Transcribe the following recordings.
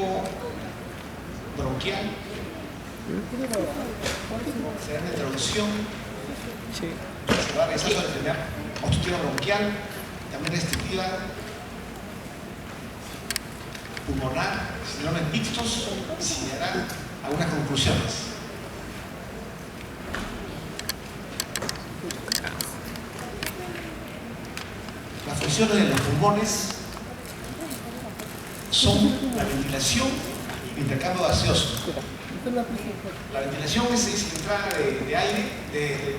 obstructivo bronquial, se da una introducción, se va a realizar sobre la enfermedad obstructiva bronquial, también restrictiva pulmonar, síndromes mixtos, y se darán algunas conclusiones. Las funciones de los pulmones son la ventilación y el intercambio gaseoso. La ventilación es entrada de aire del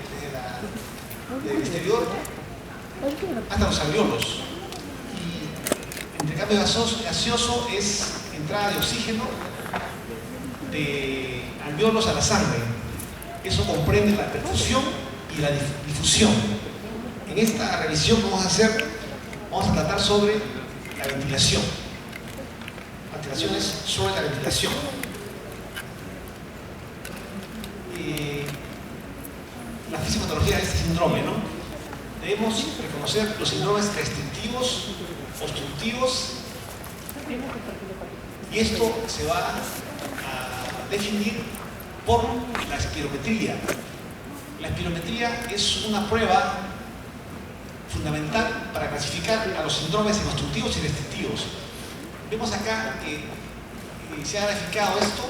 exterior hasta los alveolos. Y el intercambio gaseoso es entrada de oxígeno de alveolos a la sangre. Eso comprende la perfusión y la difusión. En esta revisión que vamos a tratar sobre la ventilación. Alteraciones sobre la ventilación. La fisiopatología de este síndrome, ¿no? Debemos reconocer los síndromes restrictivos, obstructivos, y esto se va a definir por la espirometría. La espirometría es una prueba fundamental para clasificar a los síndromes en obstructivos y restrictivos. Vemos acá que se ha graficado esto.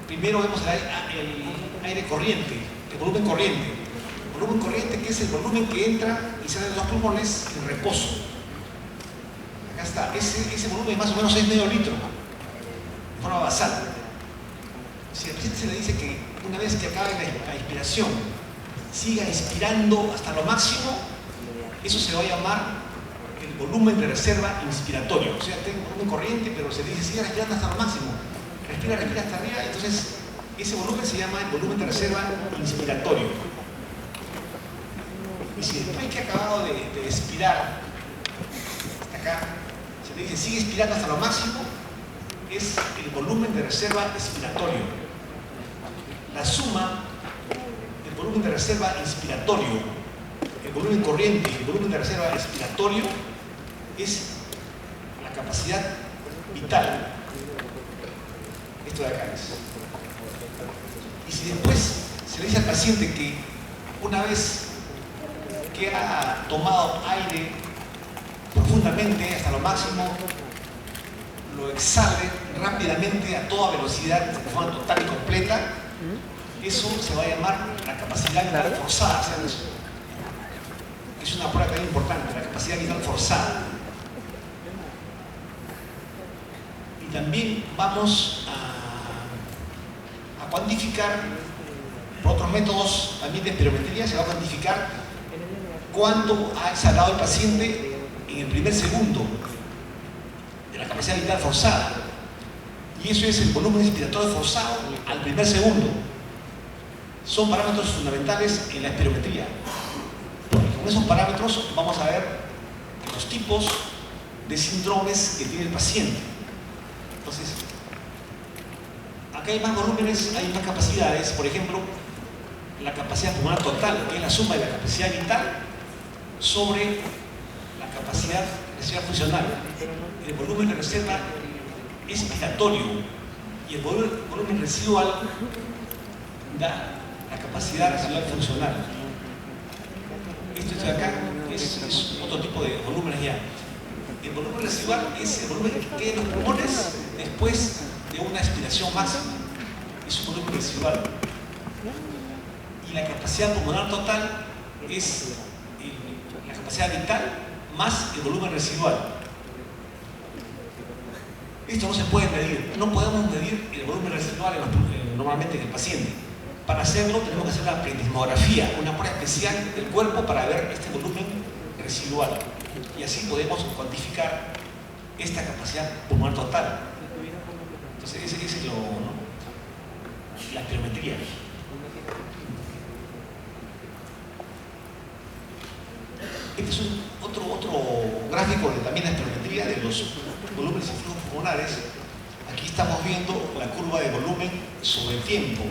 Primero vemos el aire corriente, el volumen corriente. El volumen corriente, que es el volumen que entra y sale de los pulmones en reposo. Acá está, ese volumen más o menos es medio litro, de forma basal. Si al paciente se le dice que una vez que acabe la inspiración, siga inspirando hasta lo máximo, eso se va a llamar el volumen de reserva inspiratorio. O sea, tengo volumen corriente, pero se dice siga respirando hasta lo máximo. Respira hasta arriba, entonces ese volumen se llama el volumen de reserva inspiratorio. Y si después que ha acabado de expirar, hasta acá, se le dice sigue expirando hasta lo máximo, es el volumen de reserva expiratorio. La suma del volumen de reserva inspiratorio, el volumen corriente y el volumen de reserva expiratorio es la capacidad vital. Esto de acá es. Y si después se le dice al paciente que una vez que ha tomado aire profundamente hasta lo máximo, lo exhale rápidamente a toda velocidad, de forma total y completa, eso se va a llamar la capacidad vital forzada. Es una prueba también importante, la capacidad vital forzada. Y también vamos a cuantificar, por otros métodos también de espirometría, se va a cuantificar cuánto ha exhalado el paciente en el primer segundo de la capacidad vital forzada. Y eso es el volumen expiratorio forzado al primer segundo. Son parámetros fundamentales en la espirometría. Porque con esos parámetros vamos a ver los tipos de síndromes que tiene el paciente. Entonces, acá hay más volúmenes, hay más capacidades. Por ejemplo, la capacidad pulmonar total, que es la suma de la capacidad vital sobre la capacidad de reserva funcional. El volumen de reserva expiratorio y el volumen residual da la capacidad residual funcional. Esto de acá es otro tipo de volúmenes ya. El volumen residual es el volumen que queda en los pulmones después de una expiración máxima. Es un volumen residual. Y la capacidad pulmonar total es la capacidad vital más el volumen residual. Esto no se puede medir. No podemos medir el volumen residual normalmente en el paciente. Para hacerlo tenemos que hacer la plethysmografía, una prueba especial del cuerpo para ver este volumen residual. Y así podemos cuantificar esta capacidad pulmonar total. Entonces ese es la espirometría. Este es otro gráfico también de la espirometría de los volúmenes y flujos pulmonares. Aquí estamos viendo la curva de volumen sobre tiempo.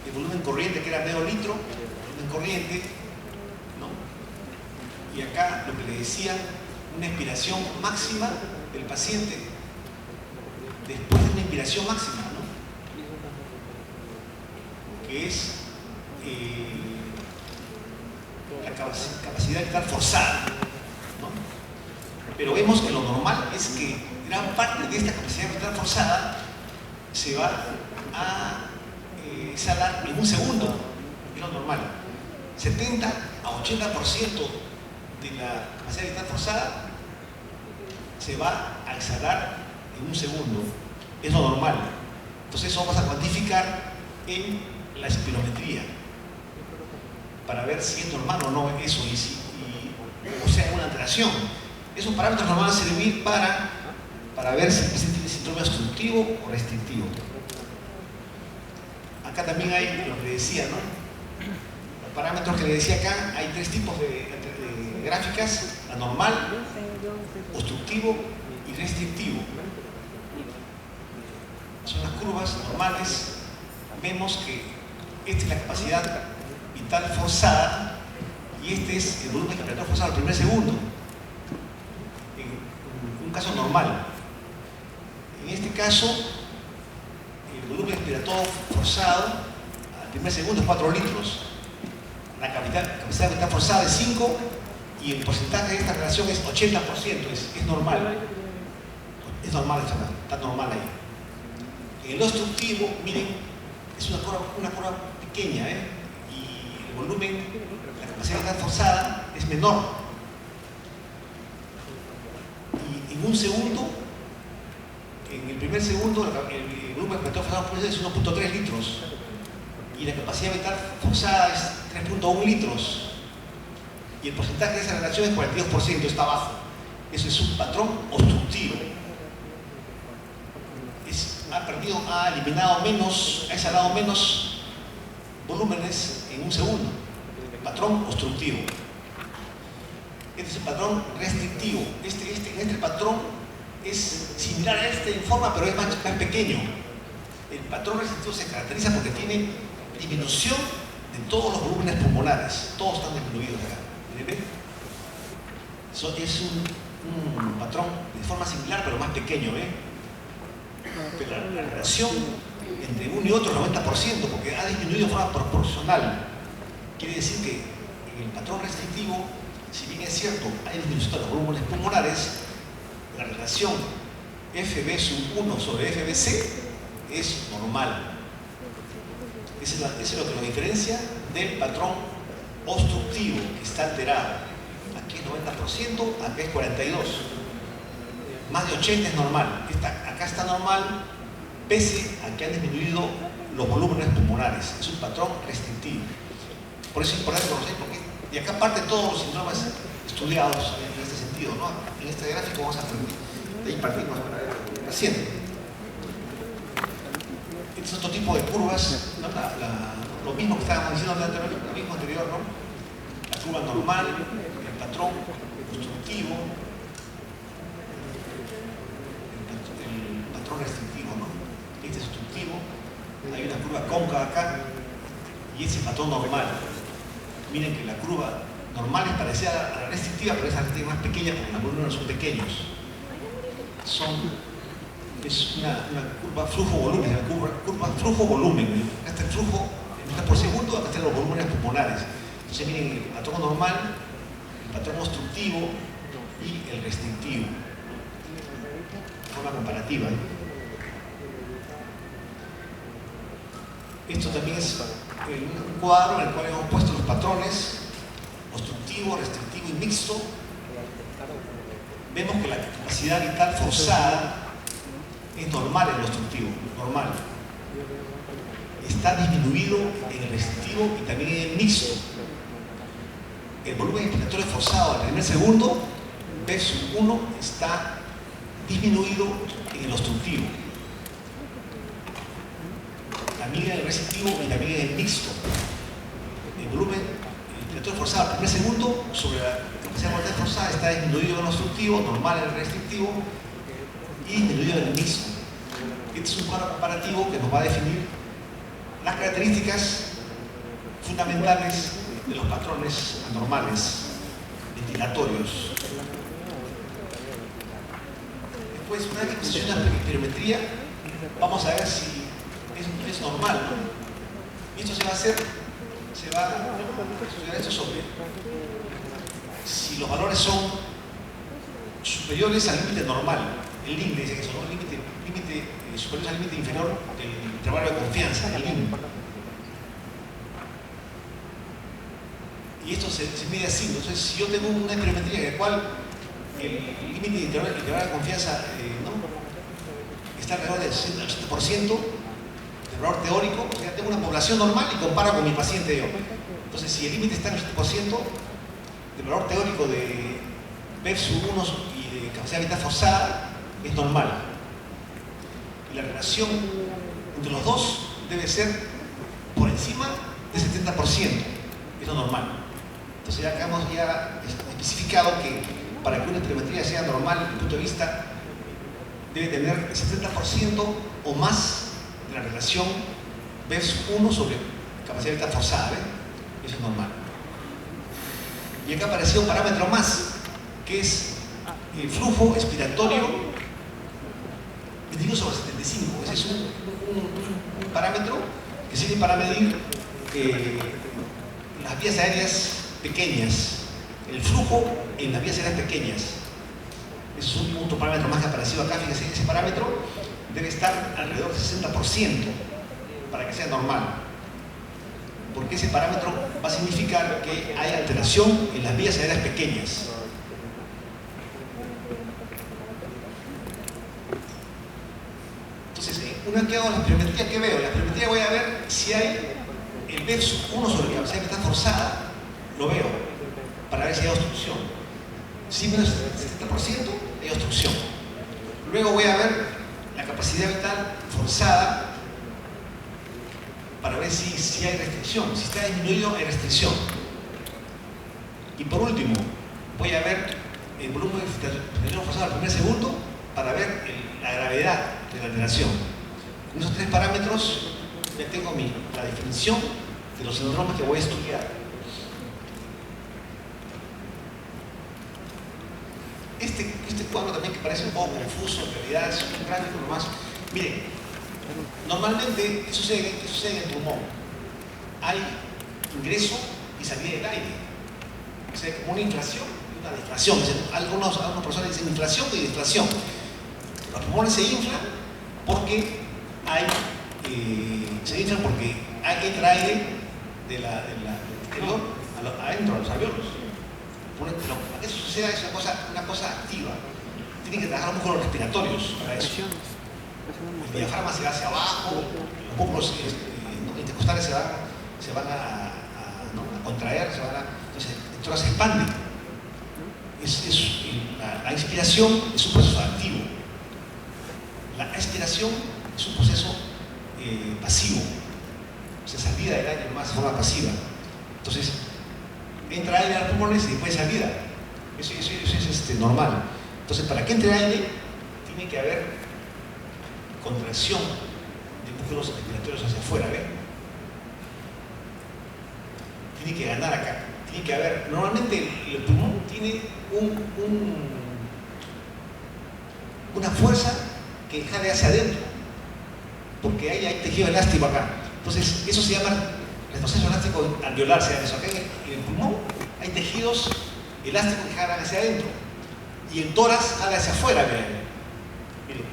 El volumen corriente, que era medio litro, volumen corriente, ¿no? Y acá lo que le decía, una expiración máxima del paciente después de una inspiración máxima, ¿no? Que es la capacidad vital forzada, ¿no? Pero vemos que lo normal es que gran parte de esta capacidad vital forzada se va a exhalar en un segundo, es lo normal. 70 a 80% de la capacidad vital forzada se va a exhalar en un segundo, es lo normal. Entonces eso vamos a cuantificar en la espirometría para ver si es normal o no eso, o sea, una alteración. Esos parámetros nos van a servir para ver si el paciente tiene síndrome obstructivo o restrictivo. Acá también hay lo que decía, ¿no? Los parámetros que le decía acá, hay tres tipos de gráficas: la normal, obstructivo y restrictivo. Son las curvas normales. Vemos que esta es la capacidad vital forzada y este es el volumen respiratorio forzado al primer segundo, en un caso normal. En este caso, el volumen respiratorio forzado al primer segundo es 4 litros. La capacidad vital forzada es 5 y el porcentaje de esta relación es 80%, es normal. Es normal, está normal ahí. En el obstructivo, miren, es una curva pequeña, y el volumen, la capacidad vital forzada es menor. Y en un segundo, en el primer segundo, el volumen respiratorio forzado es 1.3 litros y la capacidad vital forzada es 3.1 litros. Y el porcentaje de esa relación es 42%, está bajo. Eso es un patrón obstructivo. Ha eliminado menos, ha exhalado menos volúmenes en un segundo. Patrón obstructivo. Este es el patrón restrictivo. Este patrón es similar a este en forma, pero es más pequeño. El patrón restrictivo se caracteriza porque tiene disminución de todos los volúmenes pulmonares. Todos están disminuidos acá. ¿Ven? Es un patrón de forma similar, pero más pequeño, pero la relación entre uno y otro es 90%, porque ha disminuido de forma proporcional. Quiere decir que en el patrón restrictivo, si bien es cierto, hay disminución de los volúmenes pulmonares, la relación FB sub 1 sobre FBC es normal. Eso es lo que nos diferencia del patrón obstructivo, que está alterado. Aquí es 90%, acá es 42%. Más de 80 es normal. Acá está normal, pese a que han disminuido los volúmenes pulmonares. Es un patrón restrictivo. Por eso es importante conocer, porque de acá parten todos los síndromes estudiados en este sentido, ¿no? En este gráfico vamos a aprender. De ahí partimos recién. Este es otro tipo de curvas, ¿no? Lo mismo que estábamos diciendo anteriormente, lo mismo anterior, ¿no? La curva normal, el patrón obstructivo, restrictivo, ¿no? Este es obstructivo, hay una curva cóncava acá y este es el patrón normal. Miren que la curva normal es parecida a la restrictiva, pero esa es más pequeña porque los volúmenes son pequeños. Es una curva flujo-volumen, curva flujo-volumen. Acá está el flujo en metros por segundo, acá están los volúmenes pulmonares. Entonces miren el patrón normal, el patrón obstructivo y el restrictivo. De forma comparativa. Esto también es un cuadro en el cual hemos puesto los patrones obstructivo, restrictivo y mixto. Vemos que la capacidad vital forzada es normal en el obstructivo, normal. Está disminuido en el restrictivo y también en el mixto. El volumen inspiratorio forzado al primer segundo, B sub 1, está disminuido en el obstructivo. También en el restrictivo y también en el mixto. El volumen inspiratorio forzado al primer segundo sobre la capacidad mortal forzada está disminuido en el obstructivo, normal en el restrictivo y disminuido en el mixto. Este es un cuadro comparativo que nos va a definir las características fundamentales de los patrones anormales ventilatorios. Después, una vez que posiciona la espirometría, vamos a ver si es normal, ¿no? Y esto se va a estudiar esto sobre si los valores son superiores al límite normal. El límite dice que son, ¿no? Límite superior al límite inferior del intervalo de confianza, el límite. Y esto se mide así. Entonces, si yo tengo una espirometría en la cual el límite de intervalo de confianza ¿no? está alrededor del 80% del valor teórico, o sea, tengo una población normal y comparo con mi paciente yo. Entonces, si el límite está en el 80% del valor teórico de BEF1 y de capacidad vital forzada, es normal. Y la relación entre los dos debe ser por encima del 70%, es lo normal. Entonces ya hemos especificado que para que una espirometría sea normal desde el punto de vista, debe tener el 70% o más de la relación BEF1 sobre capacidad vital forzada, ¿ves? Eso es normal. Y acá apareció un parámetro más, que es el flujo expiratorio 25/75. Ese es un parámetro que sirve para medir las vías aéreas pequeñas, el flujo en las vías aéreas pequeñas. Ese es un otro parámetro más que apareció acá. Fíjense, ese parámetro debe estar alrededor del 60% para que sea normal, porque ese parámetro va a significar que hay alteración en las vías aéreas pequeñas. Entonces, una vez que hago la espirometría, ¿qué veo? En la espirometría voy a ver si hay el BEF1 sobre la capacidad vital forzada, lo veo, para ver si hay obstrucción. Si menos del 70%, hay obstrucción. Luego voy a ver la capacidad vital forzada para ver si hay restricción. Si está disminuido, hay restricción. Y por último, voy a ver el volumen expiratorio forzado al primer segundo para ver la gravedad de la alteración. Con esos tres parámetros ya tengo la definición de los síndromes que voy a estudiar. Este cuadro también, que parece un poco confuso, en realidad es un gráfico nomás. Miren, normalmente, ¿qué sucede en el pulmón? Hay ingreso y salida del aire. O sea, como una inflación y una deflación. Algunas personas dicen inflación y deflación. Los pulmones se inflan porque entra aire del exterior adentro a los alveolos. Para que eso suceda es una cosa activa. Tienen que trabajar los músculos respiratorios para eso. El diafragma se va hacia abajo, los músculos intercostales se van a contraer, entonces el tórax se expande. La inspiración es un proceso activo. La expiración es un proceso pasivo. O sea, salida del aire más de forma pasiva. Entonces, entra aire a los pulmones y después salida. Eso es normal. Entonces, para que entre aire, tiene que haber contracción de músculos respiratorios hacia afuera, ¿ven? Tiene que ganar acá. Tiene que haber. Normalmente el pulmón tiene una fuerza que jale hacia adentro, porque hay tejido elástico acá. Entonces, eso se llama retroceso elástico alveolar. Se llama eso. Acá en el pulmón hay tejidos elásticos que jalan hacia adentro y el tórax jala hacia afuera. Miren,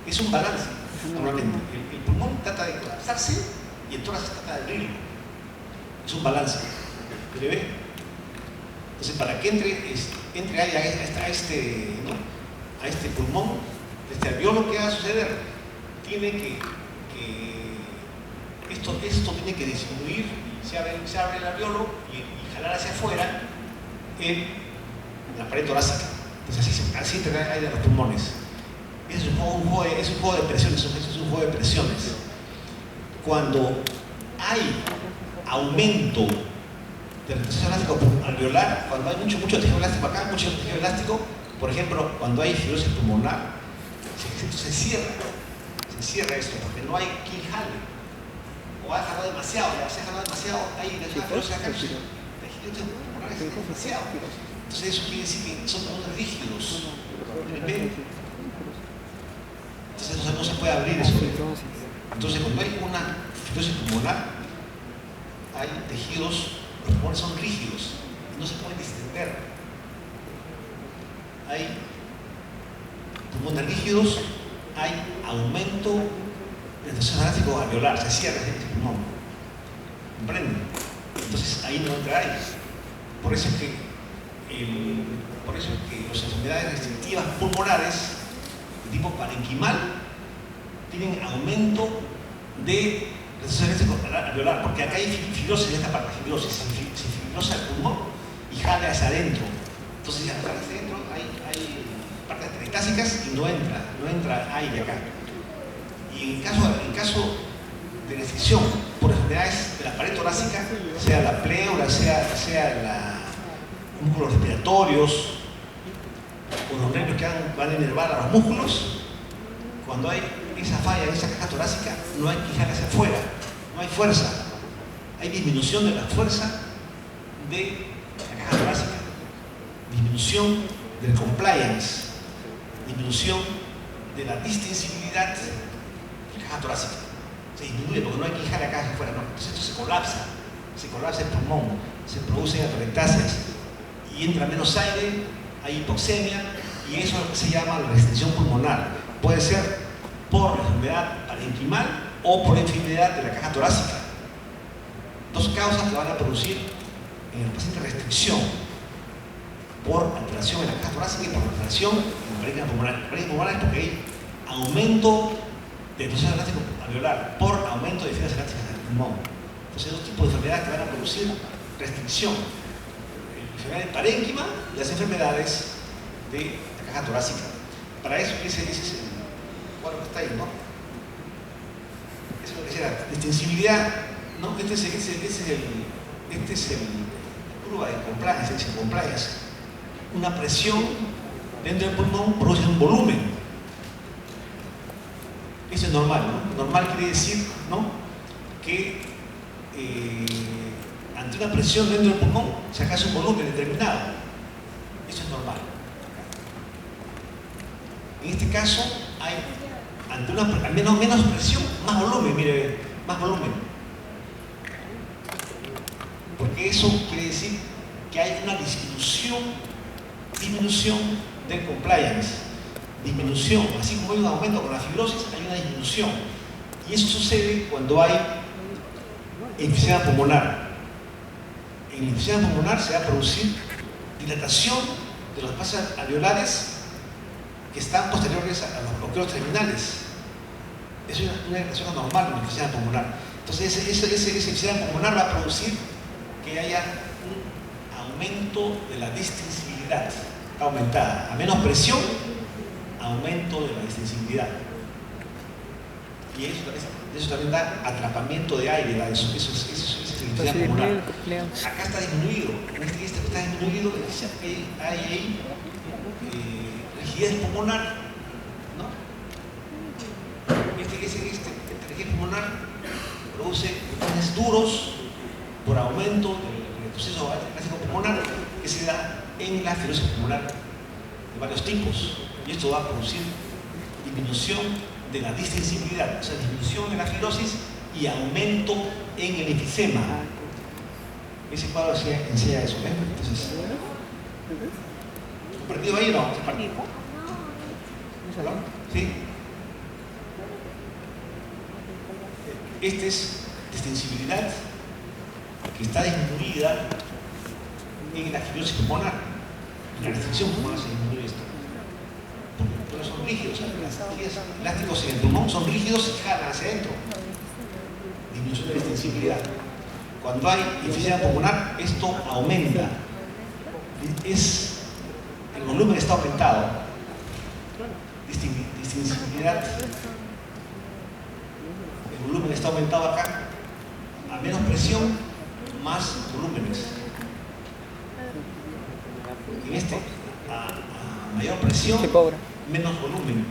es un balance normalmente. El pulmón trata de colapsarse y el tórax trata de abrirlo. Es un balance. ¿Le ve? Entonces, para que entre aire a este pulmón, este alveolo, ¿qué va a suceder? Tiene que esto tiene que disminuir, se abre el alveolo y jalar hacia afuera en la pared torácica. Entonces así entra aire a los pulmones. Es un juego de presiones, es un juego de presiones. Cuando hay aumento del retroceso elástico alveolar, cuando hay mucho tejido elástico acá, mucho tejido elástico, por ejemplo, cuando hay fibrosis pulmonar, se cierra esto, porque no hay quien jale. O ha jalado demasiado, ahí la fibrosis acá, el tejido pulmonar es demasiado. Entonces eso quiere decir que son pulmones rígidos. puede abrir eso. Entonces, cuando hay una fibrosis pulmonar, hay tejidos, los pulmones son rígidos, no se pueden distender. Hay pulmones rígidos, hay aumento del proceso elástico alveolar, se cierra ese pulmón. ¿Comprenden? Entonces ahí no entra aire. Por eso es que las enfermedades restrictivas pulmonares de tipo parenquimal tienen aumento de proceso elástico alveolar, porque acá hay fibrosis en esta parte, fibrosis, se fibrosa el pulmón y jala hacia adentro. Entonces, si jala hacia adentro, hay partes peristásicas y no entra aire acá. Y en caso de restricción por enfermedades de la pared torácica, sea la pleura, sea los músculos respiratorios o los nervios que van a inervar a los músculos, cuando hay esa falla en esa caja torácica, no hay que jalar hacia afuera, no hay fuerza, hay disminución de la fuerza de la caja torácica, disminución del compliance, disminución de la distensibilidad de la caja torácica. Se disminuye porque no hay que dejar la caja afuera, no. Entonces esto se colapsa el pulmón, se producen atelectasias y entra menos aire, hay hipoxemia y eso es lo que se llama la restricción pulmonar. Puede ser por enfermedad parenquimal o por enfermedad de la caja torácica. Dos causas que van a producir en el paciente restricción por alteración en la caja torácica y por alteración en la parénquima pulmonar. La parénquima pulmonar es porque hay aumento del proceso elástico alveolar por aumento de fibras elásticas del pulmón. Entonces, dos tipos de enfermedades que van a producir restricción: la enfermedad de parénquima y las enfermedades de la caja torácica. Para eso, ese es el cuadro que está ahí, ¿no? Eso es lo que decía, la distensibilidad, ¿no? Este es el curva de compliance, Una presión dentro del pulmón produce un volumen. Eso es normal, ¿no? Normal quiere decir, ¿no?, que ante una presión dentro del pulmón se alcanza un volumen determinado. Eso es normal. En este caso hay, ante una menos presión, más volumen, mire, más volumen. Porque eso quiere decir que hay una disminución del compliance. Disminución, así como hay un aumento con la fibrosis, hay una disminución. Y eso sucede cuando hay enfisema pulmonar. En la enfisema pulmonar se va a producir dilatación de los espacios alveolares que están posteriores a los bloqueos terminales. Es una dilatación anormal en la enfisema pulmonar. Entonces ese enfisema pulmonar va a producir que haya un aumento de la distensibilidad aumentada. A menos presión, aumento de la distensibilidad. Y eso también da atrapamiento de aire, eso es el enfisema pulmonar. Acá está disminuido, en este está disminuido, hay ahí rigidez pulmonar, ¿no? Esta rigidez pulmonar produce pulmones duros por aumento del proceso elástico pulmonar que se da en la fibrosis pulmonar de varios tipos. Y esto va a producir disminución de la distensibilidad, o sea, disminución en la fibrosis y aumento en el enfisema. Ese cuadro enseña eso, ¿ven? Entonces, ¿compartido ahí o no? ¿Sí? Esta es distensibilidad que está disminuida en la fibrosis pulmonar. En la restricción pulmonar se disminuye esto. Porque son rígidos, los elásticos en el pulmón son rígidos y jalan hacia adentro. Disminución de la distensibilidad. Cuando hay enfisema pulmonar, esto aumenta. El volumen está aumentado. Distensibilidad. El volumen está aumentado acá. A menos presión, más volúmenes. En a mayor presión, menos volumen.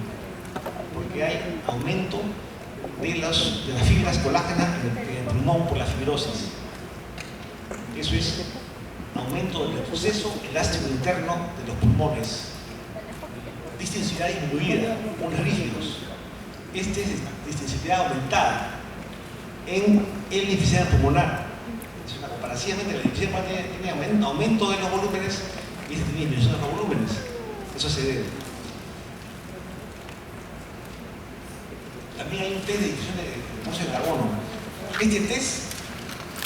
Porque hay aumento de las fibras colágenas en el pulmón por la fibrosis. Eso es aumento del proceso elástico interno de los pulmones. Distensibilidad disminuida, pulmones rígidos. esta sensibilidad aumentada en el enfisema pulmonar. Comparativamente, la enfisema tiene aumento de los volúmenes y este tiene disminución de los volúmenes. Eso se debe. También hay un test de difusión de monóxido de carbono. Este test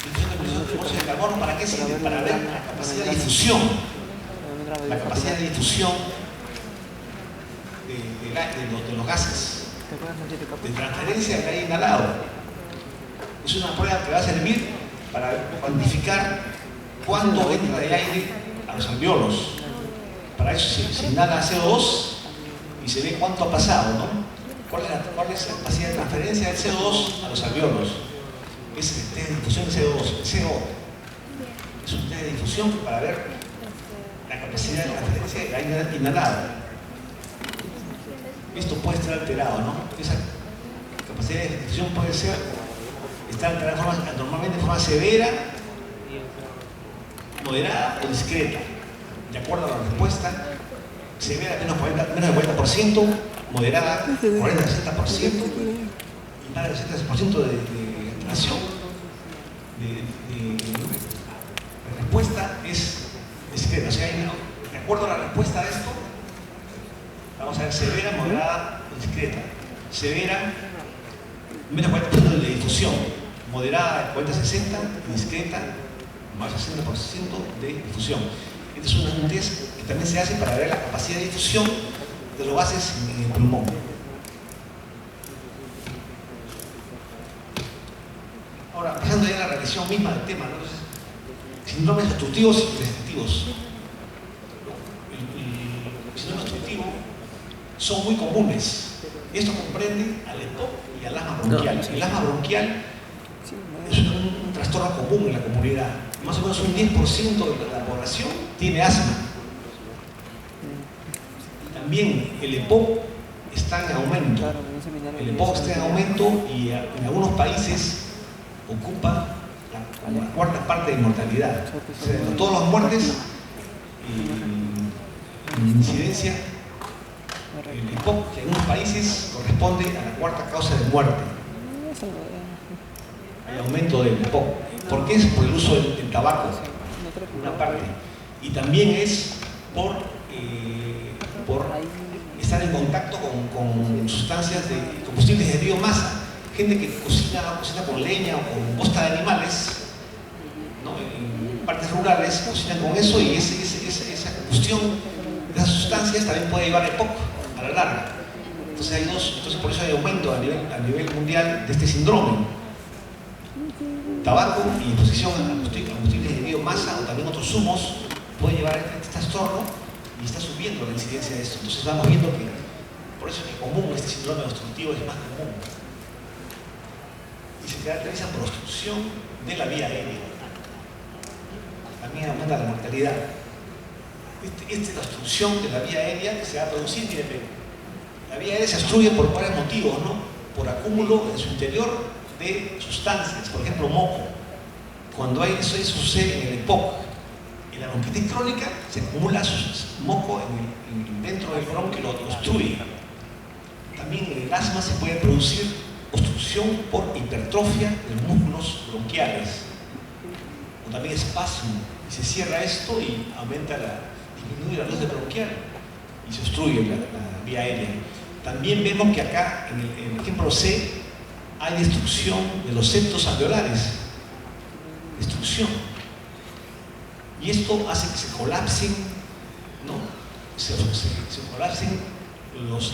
de difusión de monóxido de carbono, ¿para qué sirve? Para ver la capacidad de difusión. La capacidad de difusión de los gases, de transferencia del aire inhalado. Es una prueba que va a servir para cuantificar cuánto entra de aire a los alvéolos. Para eso se inhala CO2 y se ve cuánto ha pasado, ¿no? ¿Cuál es la capacidad de transferencia del CO2 a los alvéolos? Es el test de difusión de CO2, el CO. Es un test de difusión para ver la capacidad de transferencia del aire inhalado. Esto puede estar alterado, ¿no? Esa capacidad de difusión puede estar alterada normalmente de forma severa, moderada o discreta, de acuerdo a la respuesta. Severa menos del 40%, moderada 40-60% y más del 60% de alteración. La respuesta es discreta, o sea, de acuerdo a la respuesta de esto, vamos a ver severa, moderada o discreta. Severa, menos 40% de difusión, moderada 40-60% y discreta, más 60% de difusión. Este es un test que también se hace para ver la capacidad de difusión de los gases en el pulmón. Ahora, pasando ya a la revisión misma del tema, ¿no? Entonces, síndromes obstructivos y restrictivos. El síndrome obstructivo son muy comunes. Esto comprende al EPOC y al asma bronquial. El asma bronquial es un trastorno común en la comunidad. Más o menos un 10% de la población tiene asma. También el EPOC está en aumento. El EPOC está en aumento y en algunos países ocupa la cuarta parte de mortalidad. O sea, de todas las muertes, en incidencia, el EPOC que en algunos países corresponde a la cuarta causa de muerte. Hay aumento del EPOC. ¿Por qué? Es por el uso del tabaco, una parte. Y también es por estar en contacto con sustancias de combustibles de biomasa. Gente que cocina con leña o con bosta de animales, ¿no? En partes rurales cocinan con eso y esa combustión de esas sustancias también puede llevar EPOC a la larga. Entonces por eso hay aumento a nivel mundial de este síndrome. Tabaco y exposición a combustibles de biomasa o también otros zumos puede llevar a este trastorno y está subiendo la incidencia de esto. Entonces vamos viendo que por eso es que común este síndrome obstructivo es más común. Y se caracteriza por obstrucción de la vía aérea. También aumenta la mortalidad. Esta es la obstrucción de la vía aérea que se va a producir. Miren, la vía aérea se obstruye por varios motivos, ¿no? Por acúmulo en su interior de sustancias, por ejemplo, moco. Cuando hay eso sucede en el EPOC. En la bronquitis crónica se acumula moco dentro del bronquio y lo obstruye. También en el asma se puede producir obstrucción por hipertrofia de los músculos bronquiales. O también espasmo. Y se cierra esto y disminuye la luz de bronquial y se obstruye la vía aérea. También vemos que acá, en el ejemplo C, hay destrucción de los septos alveolares. Destrucción. Y esto hace que se colapsen, ¿no? Se colapsen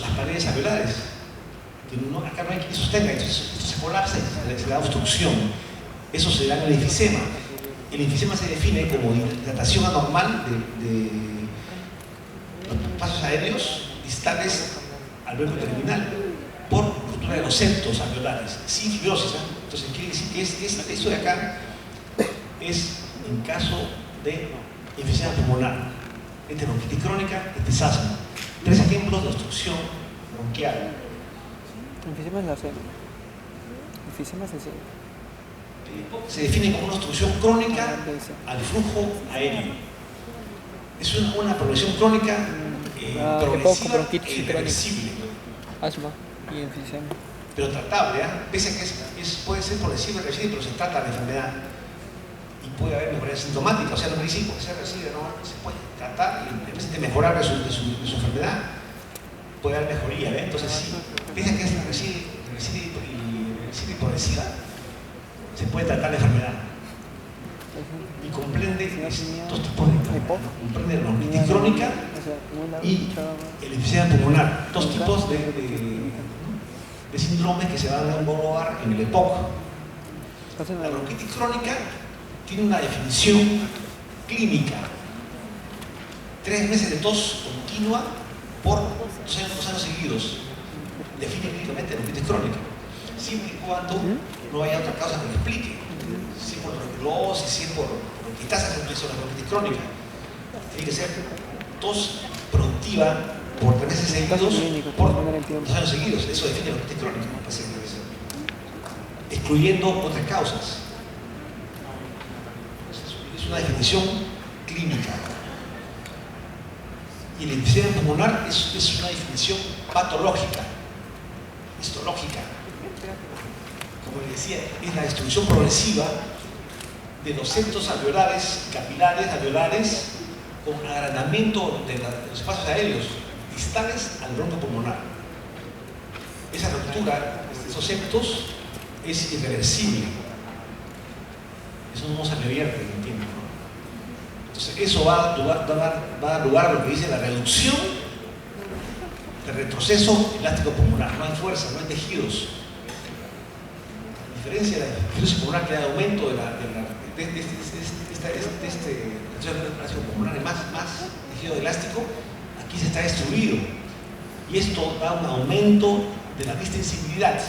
las paredes alveolares. Acá no hay quien sostenga, entonces esto se colapsa y se da obstrucción. Eso se da en el enfisema. El enfisema se define como dilatación anormal de los pasos aéreos distales al bronquio terminal por ruptura de los septos alveolares, sin fibrosis. Entonces quiere decir que esto de acá es en caso de enfisema pulmonar. Este es bronquitis crónica, este es asma. 3 ejemplos de obstrucción bronquial. Enfisema es la C. Enfisema es el C. Se define como una obstrucción crónica al flujo aéreo. Es una progresión crónica progresiva e irreversible. Asma. Y enfisema. pero tratable, ¿eh? Pese a que puede ser progresivo y reversible, pero se trata la enfermedad. Y puede haber mejoría sintomática, o sea, no me dicen porque sea reversible, no, se puede tratar y en vez de mejorar de su enfermedad, puede haber mejoría, ¿eh? Entonces, sí, pese a que es reversible y progresiva, se puede tratar la enfermedad. Y comprende dos tipos de enfermedad. Comprende la bronquitis crónica y el enfisema pulmonar, dos tipos de síndromes que se van a englobar en el EPOC. La bronquitis crónica tiene una definición clínica: 3 meses de tos continua por 2 años seguidos. Define clínicamente la bronquitis crónica, siempre y cuando no haya otra causa que lo explique. Si es por tuberculosis, si es por bronquitas, eso es la bronquitis crónica. Tiene que ser tos productiva por 3 meses seguidos, por 2 años seguidos. Eso define la bronquitis crónica, excluyendo otras causas. Es una definición clínica. Y el enfisema pulmonar es una definición patológica, histológica. Como les decía, es la destrucción progresiva de los septos alveolares, capilares alveolares, con agrandamiento de los espacios aéreos distales al bronco pulmonar. Esa ruptura de esos septos es irreversible. Eso no se revierte, ¿entienden? Entonces, eso va a dar lugar a lo que dice la reducción del retroceso elástico pulmonar. No hay fuerza, no hay tejidos. A diferencia de la fibrosis pulmonar, que da aumento de elástico pulmonar, más tejido elástico, aquí se está destruido. Y esto da un aumento de la distensibilidad.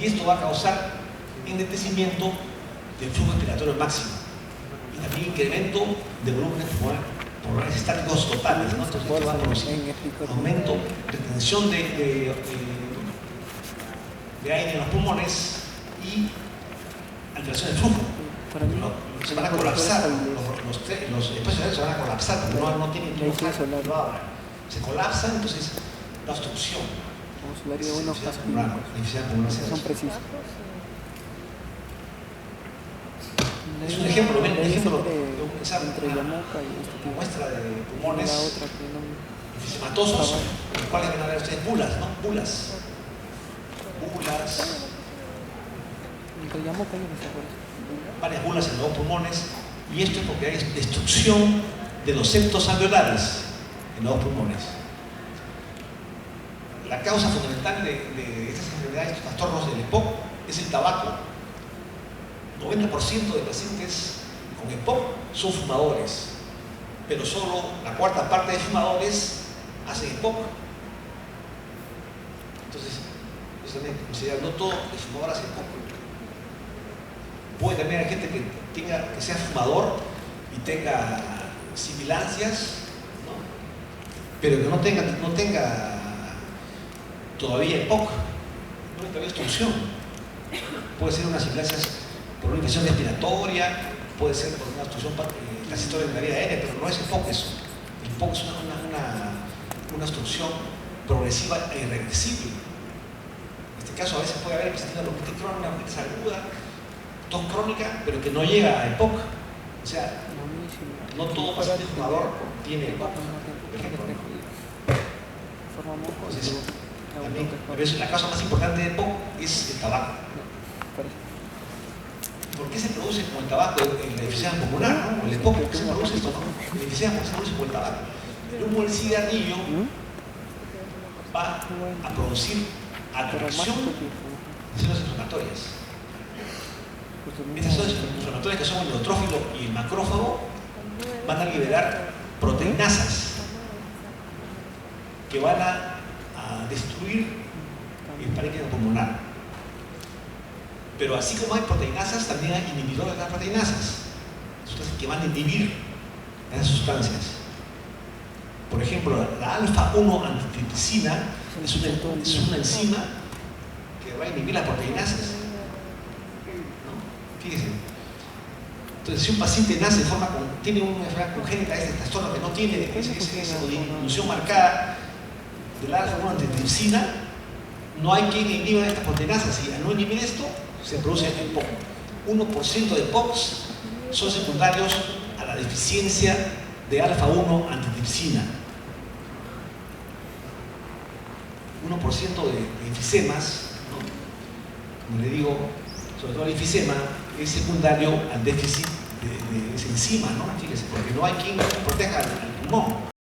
Y esto va a causar enlentecimiento del flujo respiratorio máximo y también incremento de volúmenes pulmonares estáticos totales, ¿no? Entonces esto va a producir aumento, retención de aire en los pulmones y alteración del flujo. Se van a colapsar, los espacios aéreos se van a colapsar porque no tienen flujo, se colapsan, entonces la obstrucción. Son precisos. Es un ejemplo, entre una muestra de pulmones enfisematosos, en los cuales van a ver ustedes bulas, ¿no? Bulas. Varias bulas en los pulmones, y esto es porque hay destrucción de los septos alveolares en los pulmones. La causa fundamental de estas enfermedades, estos trastornos del EPOC, es el tabaco. 90% de pacientes con EPOC son fumadores, pero solo la cuarta parte de fumadores hacen EPOC. Entonces, eso también considera, no todo el fumador hace EPOC. Puede también haber gente que sea fumador y tenga sibilancias, ¿no? Pero que no tenga todavía EPOC, no hay todavía obstrucción. Puede ser unas sibilancias por una infección respiratoria, puede ser por una obstrucción transitoria de la vía aérea, pero no es EPOC eso. El EPOC es una obstrucción progresiva e irreversible. En este caso, a veces puede haber presentado bronquitis crónica, bronquitis aguda, tos crónica, pero que no llega a EPOC. O sea, no todo paciente fumador tiene EPOC, por ejemplo. Entonces, también, pero eso, la causa más importante de EPOC es el tabaco. ¿Por qué se produce como el tabaco el enfisema pulmonar, ¿no? El EPOC, ¿por qué se produce esto? ¿No? El enfisema se produce por el tabaco. El humo del cigarrillo va a producir atracción de células inflamatorias. Estas células inflamatorias, que son el neutrófilo y el macrófago, van a liberar proteinasas que van a destruir el parénquima pulmonar. Pero así como hay proteinasas, también hay inhibidores de las proteinasas, sustancias que van a inhibir esas sustancias. Por ejemplo, la alfa-1 antitripsina es una enzima que va a inhibir las proteinasas, ¿no? Fíjense. Entonces, si un paciente nace tiene una enfermedad congénita, este trastorno que no tiene esa disminución marcada, del alfa-1 antitripsina, no hay quien inhiba estas proteinasas, y al no inhibir esto, se produce EPOC. 1% de POCs son secundarios a la deficiencia de alfa-1 antitripsina. 1% de enfisemas, ¿no? Como le digo, sobre todo el enfisema, es secundario al déficit de esa enzima, ¿no? Fíjese, porque no hay quien proteja al pulmón.